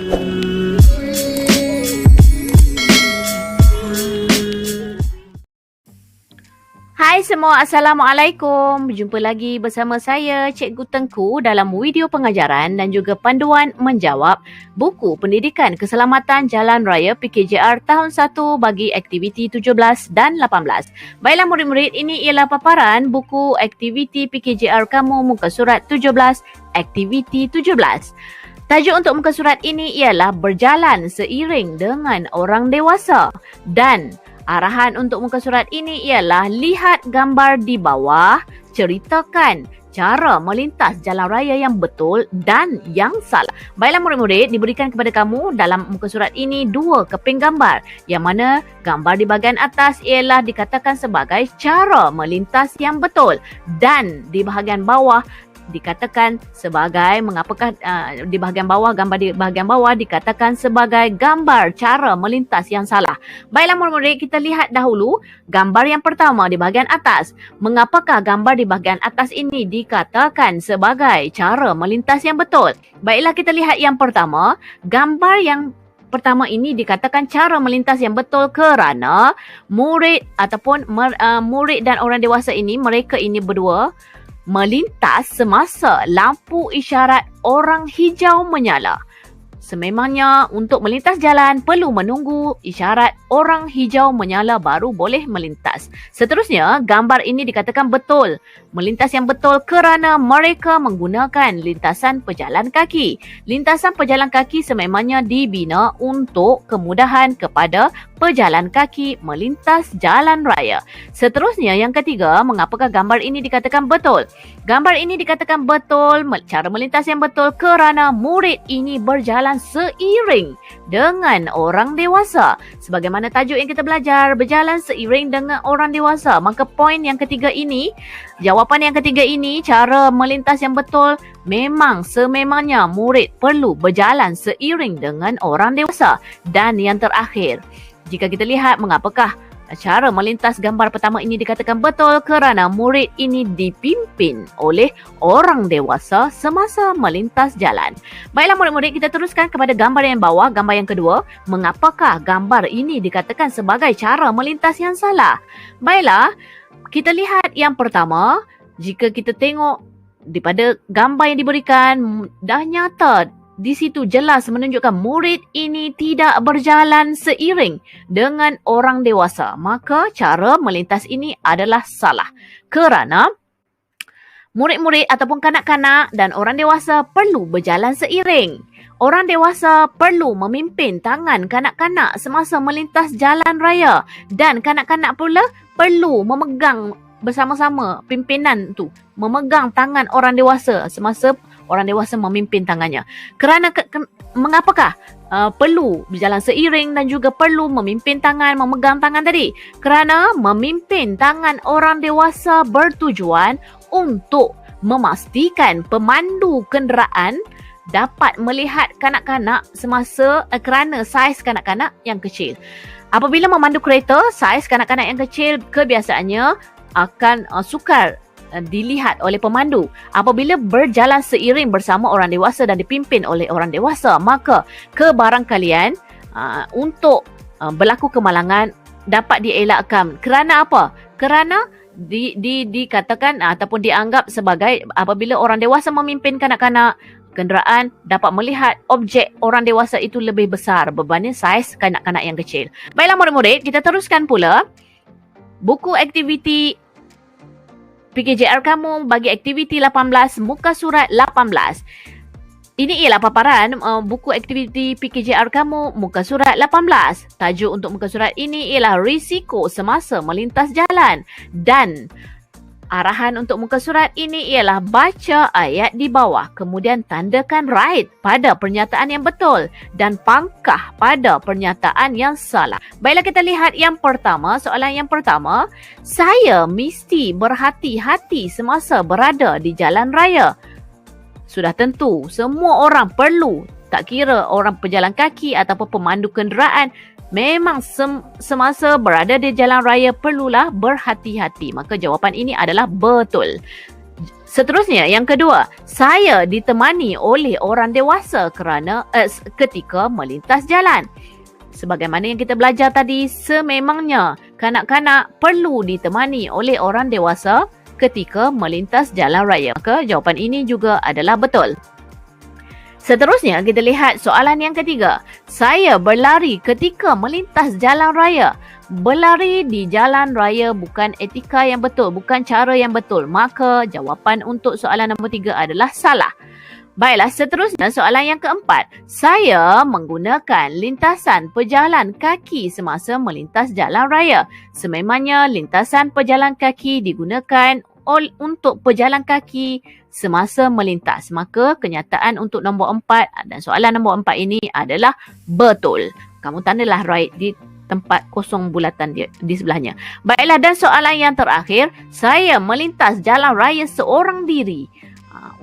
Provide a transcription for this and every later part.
Hai semua, Assalamualaikum. Berjumpa lagi bersama saya, Cikgu Tengku dalam video pengajaran dan juga panduan menjawab buku Pendidikan Keselamatan Jalan Raya PKJR tahun 1 bagi aktiviti 17 dan 18. Baiklah murid-murid, ini ialah paparan buku aktiviti PKJR kamu muka surat 17, aktiviti 17. Tajuk untuk muka surat ini ialah berjalan seiring dengan orang dewasa dan arahan untuk muka surat ini ialah lihat gambar di bawah, ceritakan cara melintas jalan raya yang betul dan yang salah. Baiklah murid-murid, diberikan kepada kamu dalam muka surat ini 2 keping gambar. Yang mana gambar di bahagian atas ialah dikatakan sebagai cara melintas yang betul dan di bahagian bawah dikatakan sebagai mengapakah di bahagian bawah, gambar di bahagian bawah dikatakan sebagai gambar cara melintas yang salah. Baiklah murid-murid, kita lihat dahulu gambar yang pertama di bahagian atas. Mengapakah gambar di bahagian atas ini dikatakan sebagai cara melintas yang betul? Baiklah kita lihat yang pertama. Gambar yang pertama ini dikatakan cara melintas yang betul kerana murid ataupun murid dan orang dewasa ini, mereka ini berdua melintas semasa lampu isyarat orang hijau menyala. Sememangnya untuk melintas jalan perlu menunggu isyarat orang hijau menyala baru boleh melintas. Seterusnya, gambar ini dikatakan betul. Melintas yang betul kerana mereka menggunakan lintasan pejalan kaki. Lintasan pejalan kaki sememangnya dibina untuk kemudahan kepada pejalan kaki melintas jalan raya. Seterusnya, yang ketiga, mengapakah gambar ini dikatakan betul? Gambar ini dikatakan betul, cara melintas yang betul kerana murid ini berjalan seiring dengan orang dewasa. Sebagaimana tajuk yang kita belajar, berjalan seiring dengan orang dewasa. Maka poin yang ketiga ini, jawapan yang ketiga ini, cara melintas yang betul, memang sememangnya murid perlu berjalan seiring dengan orang dewasa. Dan yang terakhir, jika kita lihat mengapakah cara melintas gambar pertama ini dikatakan betul kerana murid ini dipimpin oleh orang dewasa semasa melintas jalan. Baiklah murid-murid, kita teruskan kepada gambar yang bawah, gambar yang kedua. Mengapakah gambar ini dikatakan sebagai cara melintas yang salah? Baiklah, kita lihat yang pertama. Jika kita tengok daripada gambar yang diberikan, dah nyata di situ jelas menunjukkan murid ini tidak berjalan seiring dengan orang dewasa. Maka cara melintas ini adalah salah. Kerana murid-murid ataupun kanak-kanak dan orang dewasa perlu berjalan seiring. Orang dewasa perlu memimpin tangan kanak-kanak semasa melintas jalan raya. Dan kanak-kanak pula perlu memegang bersama-sama pimpinan tu, memegang tangan orang dewasa semasa orang dewasa memimpin tangannya. Kerana mengapakah perlu berjalan seiring dan juga perlu memimpin tangan, memegang tangan tadi? Kerana memimpin tangan orang dewasa bertujuan untuk memastikan pemandu kenderaan dapat melihat kanak-kanak semasa kerana saiz kanak-kanak yang kecil. Apabila memandu kereta, saiz kanak-kanak yang kecil kebiasaannya akan sukar dilihat oleh pemandu. Apabila berjalan seiring bersama orang dewasa dan dipimpin oleh orang dewasa, maka kebarangkalian untuk berlaku kemalangan dapat dielakkan. Kerana apa? Kerana dikatakan ataupun dianggap sebagai apabila orang dewasa memimpin kanak-kanak, kenderaan dapat melihat objek orang dewasa itu lebih besar berbanding saiz kanak-kanak yang kecil. Baiklah murid-murid, kita teruskan pula buku aktiviti PKJR kamu bagi aktiviti 18 muka surat 18. Ini ialah paparan buku aktiviti PKJR kamu muka surat 18. Tajuk untuk muka surat ini ialah risiko semasa melintas jalan. Dan arahan untuk muka surat ini ialah baca ayat di bawah, kemudian tandakan right pada pernyataan yang betul dan pangkah pada pernyataan yang salah. Baiklah kita lihat yang pertama, soalan yang pertama. Saya mesti berhati-hati semasa berada di jalan raya. Sudah tentu, semua orang perlu, tak kira orang pejalan kaki ataupun pemandu kenderaan, memang semasa berada di jalan raya perlulah berhati-hati. Maka jawapan ini adalah betul. Seterusnya, yang kedua, saya ditemani oleh orang dewasa ketika melintas jalan. Sebagaimana yang kita belajar tadi, sememangnya kanak-kanak perlu ditemani oleh orang dewasa ketika melintas jalan raya. Maka jawapan ini juga adalah betul. Seterusnya, kita lihat soalan yang ketiga. Saya berlari ketika melintas jalan raya. Berlari di jalan raya bukan etika yang betul, bukan cara yang betul. Maka jawapan untuk soalan nombor 3 adalah salah. Baiklah, seterusnya soalan yang keempat. Saya menggunakan lintasan pejalan kaki semasa melintas jalan raya. Sememangnya lintasan pejalan kaki digunakan untuk pejalan kaki semasa melintas. Maka kenyataan untuk nombor 4 dan soalan nombor 4 ini adalah betul. Kamu tandalah right di tempat kosong bulatan dia di sebelahnya. Baiklah, dan soalan yang terakhir, saya melintas jalan raya seorang diri.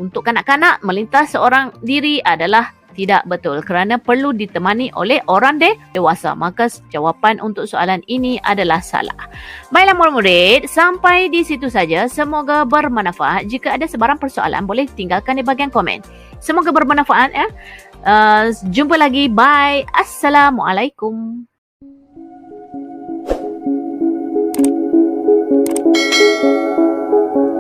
Untuk kanak-kanak, melintas seorang diri adalah tidak betul kerana perlu ditemani oleh orang dewasa. Maka jawapan untuk soalan ini adalah salah. Baiklah murid-murid, sampai di situ saja. Semoga bermanfaat. Jika ada sebarang persoalan, boleh tinggalkan di bahagian komen. Semoga bermanfaat ya. Jumpa lagi. Bye. Assalamualaikum.